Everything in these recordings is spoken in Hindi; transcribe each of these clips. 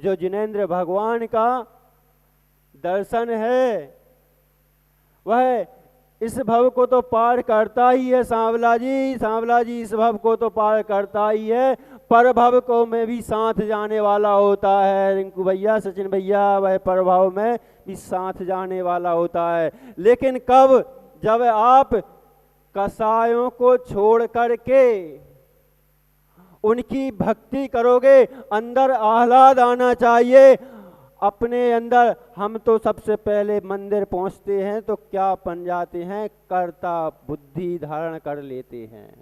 जो जिनेंद्र भगवान का दर्शन है वह इस भव को तो पार करता ही है। सांवला जी इस भव को तो पार करता ही है, पर भव को में भी साथ जाने वाला होता है। रिंकू भैया, सचिन भैया, वह पर भव में भी साथ जाने वाला होता है। लेकिन कब? जब आप कसायों को छोड़ करके उनकी भक्ति करोगे। अंदर आह्लाद आना चाहिए अपने अंदर। हम तो सबसे पहले मंदिर पहुंचते हैं तो क्या बन जाते हैं? कर्ता बुद्धि धारण कर लेते हैं।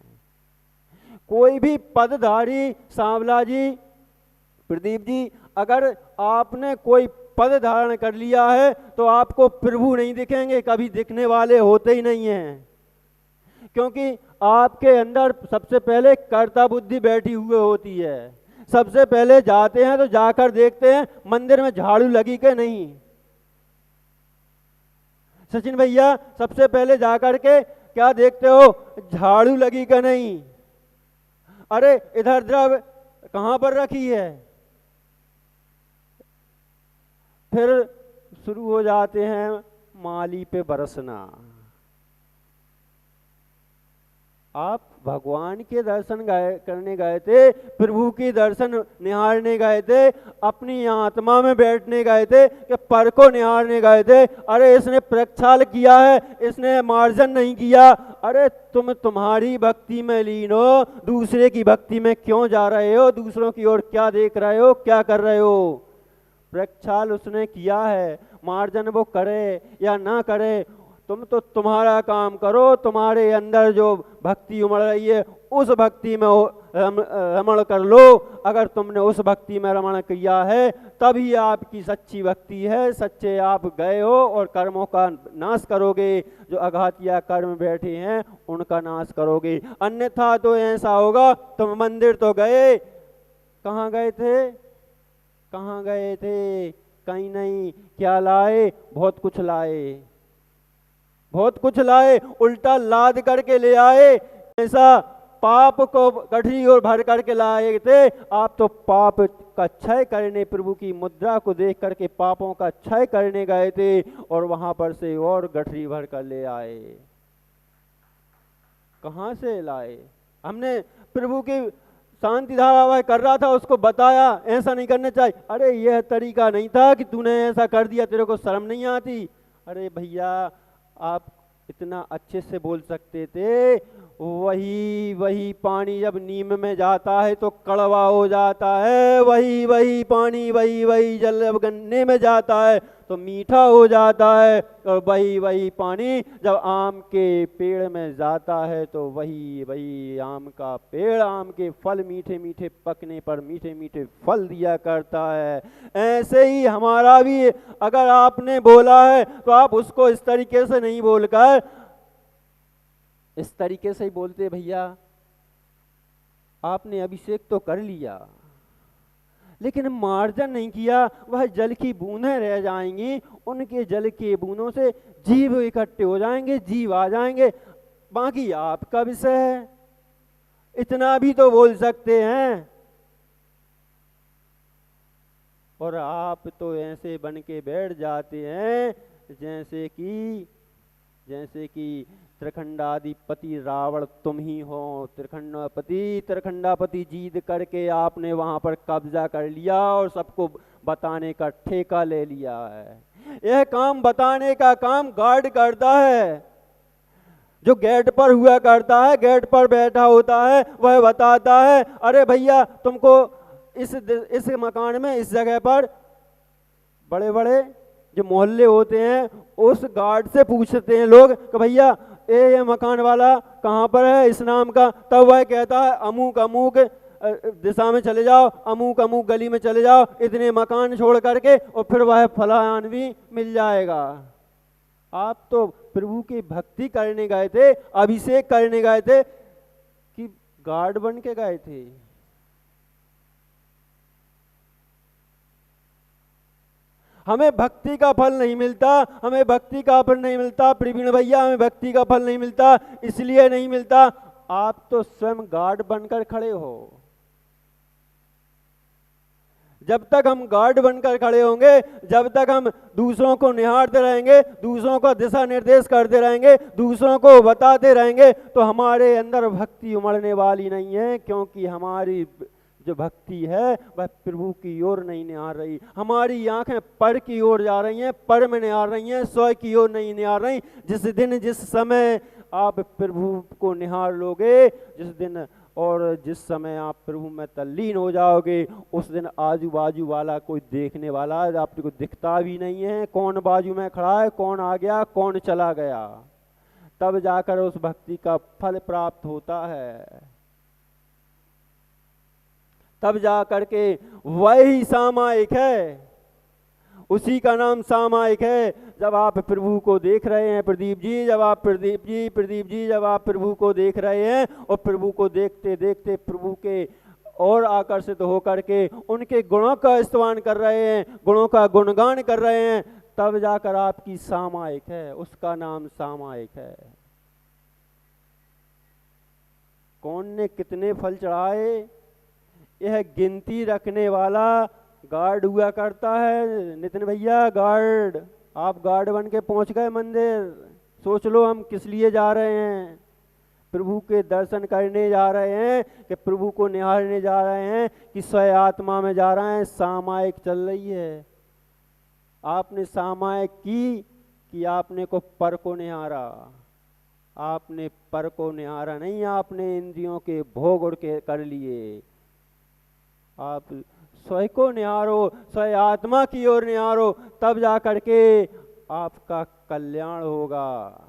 कोई भी पदधारी, सांवला जी, प्रदीप जी, अगर आपने कोई पद धारण कर लिया है तो आपको प्रभु नहीं दिखेंगे, कभी दिखने वाले होते ही नहीं हैं। क्योंकि आपके अंदर सबसे पहले कर्ता बुद्धि बैठी हुई होती है। सबसे पहले जाते हैं तो जाकर देखते हैं मंदिर में झाड़ू लगी के नहीं। सचिन भैया, सबसे पहले जाकर के क्या देखते हो? झाड़ू लगी के नहीं। अरे इधर द्रव कहां पर रखी है? फिर शुरू हो जाते हैं माली पे बरसना। आप भगवान के दर्शन करने गए थे, प्रभु के दर्शन निहारने गए थे, अपनी आत्मा में बैठने गए थे कि पर को निहारने गए थे। अरे इसने प्रक्षाल किया है, इसने मार्जन नहीं किया। अरे तुम तुम्हारी भक्ति में लीन हो, दूसरे की भक्ति में क्यों जा रहे हो? दूसरों की ओर क्या देख रहे हो? क्या कर रहे हो? प्रक्षाल उसने किया है, मार्जन वो करे या ना करे, तुम तो तुम्हारा काम करो। तुम्हारे अंदर जो भक्ति उमड़ रही है उस भक्ति में रमण कर लो। अगर तुमने उस भक्ति में रमण किया है तभी आपकी सच्ची भक्ति है, सच्चे आप गए हो और कर्मों का नाश करोगे। जो अघातिया कर्म बैठे हैं उनका नाश करोगे, अन्यथा तो ऐसा होगा तुम मंदिर तो गए, कहाँ गए थे? कहाँ गए थे? कहीं नहीं। क्या लाए? बहुत कुछ लाए, बहुत कुछ लाए, उल्टा लाद करके ले आए। ऐसा पाप को गठरी और भर करके लाए थे। आप तो पाप का क्षय करने, प्रभु की मुद्रा को देख करके पापों का क्षय करने गए थे और वहां पर से और गठरी भर कर ले आए। कहां से लाए? हमने प्रभु की शांति धारा वह कर रहा था, उसको बताया ऐसा नहीं करना चाहिए। अरे यह तरीका नहीं था कि तूने ऐसा कर दिया, तेरे को शर्म नहीं आती? अरे भैया, आप इतना अच्छे से बोल सकते थे। वही पानी जब नीम में जाता है तो कड़वा हो जाता है, वही पानी वही जल जब गन्ने में जाता है तो मीठा हो जाता है, और वही पानी जब आम के पेड़ में जाता है तो वही आम का पेड़, आम के फल मीठे मीठे पकने पर मीठे मीठे फल दिया करता है। ऐसे ही हमारा भी अगर आपने बोला है तो आप उसको इस तरीके से नहीं बोलकर इस तरीके से ही बोलते। भैया, आपने अभिषेक तो कर लिया लेकिन मार्जन नहीं किया, वह जल की बूंदें रह जाएंगी, उनके जल के बूंदों से जीव इकट्ठे हो जाएंगे, जीव आ जाएंगे, बाकी आपका विषय है। इतना भी तो बोल सकते हैं। और आप तो ऐसे बन के बैठ जाते हैं जैसे कि त्रिखंडाधिपति रावण तुम ही हो। त्रिखंडापति जीत करके आपने वहां पर कब्जा कर लिया और सबको बताने का ठेका ले लिया है। यह काम बताने का काम गार्ड करता है, जो गेट पर हुआ करता है, गेट पर बैठा होता है, वह बताता है अरे भैया तुमको इस मकान में इस जगह पर, बड़े बड़े जो मोहल्ले होते हैं उस गार्ड से पूछते हैं लोग कि भैया ये मकान वाला कहाँ पर है इस नाम का, तब वह कहता है अमुक अमुक दिशा में चले जाओ, अमुक अमुक गली में चले जाओ, इतने मकान छोड़ करके, और फिर वह फलान भी मिल जाएगा। आप तो प्रभु की भक्ति करने गए थे, अभिषेक करने गए थे कि गार्ड बन के गए थे? हमें भक्ति का फल नहीं मिलता, हमें भक्ति का फल नहीं मिलता प्रवीण भैया, हमें भक्ति का फल नहीं मिलता। इसलिए नहीं मिलता, आप तो स्वयं गार्ड बनकर खड़े हो। जब तक हम गार्ड बनकर खड़े होंगे, जब तक हम दूसरों को निहारते रहेंगे, दूसरों को दिशा निर्देश करते रहेंगे, दूसरों को बताते रहेंगे, तो हमारे अंदर भक्ति उमड़ने वाली नहीं है। क्योंकि हमारी जो भक्ति है वह प्रभु की ओर नहीं निहार रही। हमारी आंखें पर की ओर जा रही हैं, पर में निहार रही हैं, स्वयं की ओर नहीं निहार रही। जिस दिन जिस समय आप प्रभु को निहार लोगे, जिस दिन और जिस समय आप प्रभु में तल्लीन हो जाओगे, उस दिन आजू बाजू वाला कोई देखने वाला आपको दिखता भी नहीं है। कौन बाजू में खड़ा है, कौन आ गया, कौन चला गया, तब जाकर उस भक्ति का फल प्राप्त होता है। तब जा करके वही सामायिक है, उसी का नाम सामायिक है। जब आप प्रभु को देख रहे हैं प्रदीप जी, जब आप प्रदीप जी जब आप प्रभु को देख रहे हैं और प्रभु को देखते देखते प्रभु के और आकर्षित होकर के उनके गुणों का स्तुति कर रहे हैं, गुणों का गुणगान कर रहे हैं, तब जाकर आपकी सामायिक है, उसका नाम सामायिक है। कौन ने कितने फल चढ़ाए, यह गिनती रखने वाला गार्ड हुआ करता है। नितिन भैया गार्ड, आप गार्ड बन के पहुंच गए मंदिर। सोच लो हम किस लिए जा रहे हैं, प्रभु के दर्शन करने जा रहे हैं कि प्रभु को निहारने जा रहे हैं कि स्वयं आत्मा में जा रहे हैं। सामायिक चल रही है। आपने सामायिक की कि आपने को पर को निहारा, आपने पर को निहारा नहीं, आपने इंद्रियों के भोग उड़ के कर लिए। आप स्वयं को निहारो, स्वयं आत्मा की ओर निहारो, तब जा करके आपका कल्याण होगा।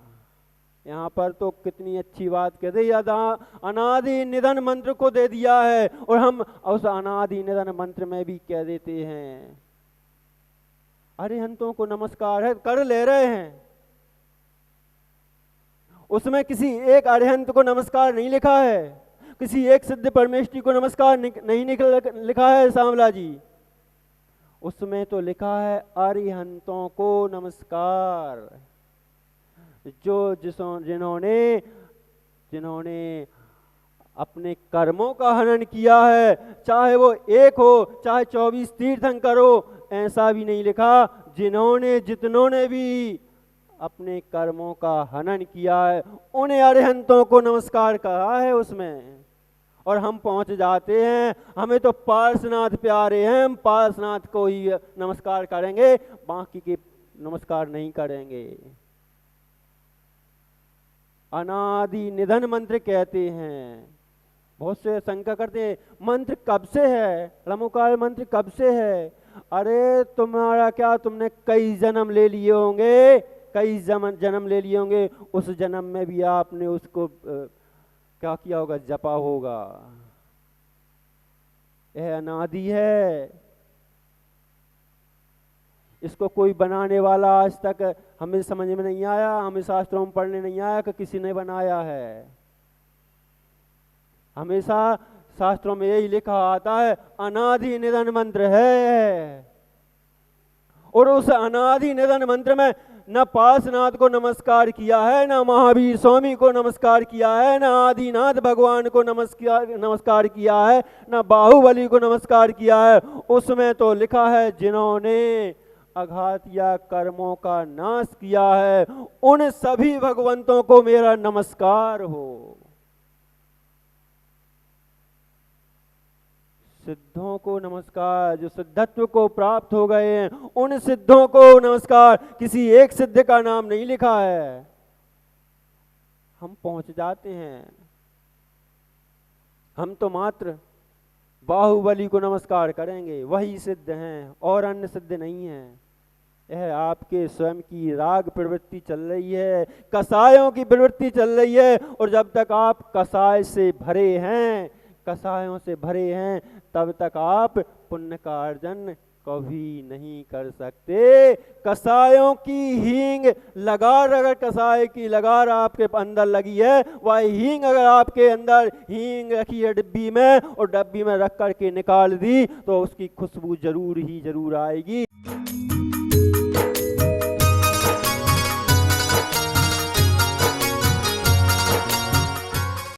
यहाँ पर तो कितनी अच्छी बात कह दी, अनादि निधन मंत्र को दे दिया है, और हम उस अनादि निधन मंत्र में भी कह देते हैं अरिहंतों को नमस्कार है, कर ले रहे हैं। उसमें किसी एक अरिहंत को नमस्कार नहीं लिखा है, किसी एक सिद्ध परमेष्ठी को नमस्कार नहीं लिखा है सांवला जी। उसमें तो लिखा है अरिहंतों को नमस्कार, जो जिन्होंने अपने कर्मों का हनन किया है, चाहे वो एक हो चाहे 24 तीर्थंकर हो, ऐसा भी नहीं लिखा। जितनों ने भी अपने कर्मों का हनन किया है, उन्हें अरिहंतों को नमस्कार कहा है उसमें। और हम पहुंच जाते हैं, हमें तो पार्श्वनाथ प्यारे हैं, हम पार्श्वनाथ को ही नमस्कार करेंगे, बाकी के नमस्कार नहीं करेंगे। अनादि निधन मंत्र कहते हैं। बहुत से शंका करते हैं मंत्र कब से है, लमुकाल मंत्र कब से है। अरे तुम्हारा क्या, तुमने कई जन्म ले लिए होंगे, कई जन्म ले लिए होंगे, उस जन्म में भी आपने उसको क्या किया होगा, जपा होगा। यह अनादि है, इसको कोई बनाने वाला आज तक हमें समझ में नहीं आया, हमें शास्त्रों में पढ़ने नहीं आया कि किसी ने बनाया है। हमेशा शास्त्रों में यही लिखा आता है अनादि निधन मंत्र है। और उस अनादि निधन मंत्र में न पार्श्वनाथ को नमस्कार किया है, न महावीर स्वामी को नमस्कार किया है, न आदिनाथ भगवान को नमस्कार किया है, न बाहुबली को नमस्कार किया है। उसमें तो लिखा है जिन्होंने अघात या कर्मों का नाश किया है, उन सभी भगवंतों को मेरा नमस्कार हो। सिद्धों को नमस्कार, जो सिद्धत्व को प्राप्त हो गए हैं, उन सिद्धों को नमस्कार। किसी एक सिद्ध का नाम नहीं लिखा है। हम पहुंच जाते हैं, हम तो मात्र बाहुबली को नमस्कार करेंगे, वही सिद्ध हैं और अन्य सिद्ध नहीं हैं। यह आपके स्वयं की राग प्रवृत्ति चल रही है, कसायों की प्रवृत्ति चल रही है। और जब तक आप कसाय से भरे हैं, कसायों से भरे हैं, तब तक आप पुण्य का अर्जन कभी नहीं कर सकते। कसायों की हींग लगार, अगर कसाय की लगार आपके अंदर लगी है, वह हींग अगर आपके अंदर हींग रखी है डिब्बी में और डब्बी में रख करके निकाल दी, तो उसकी खुशबू जरूर ही जरूर आएगी।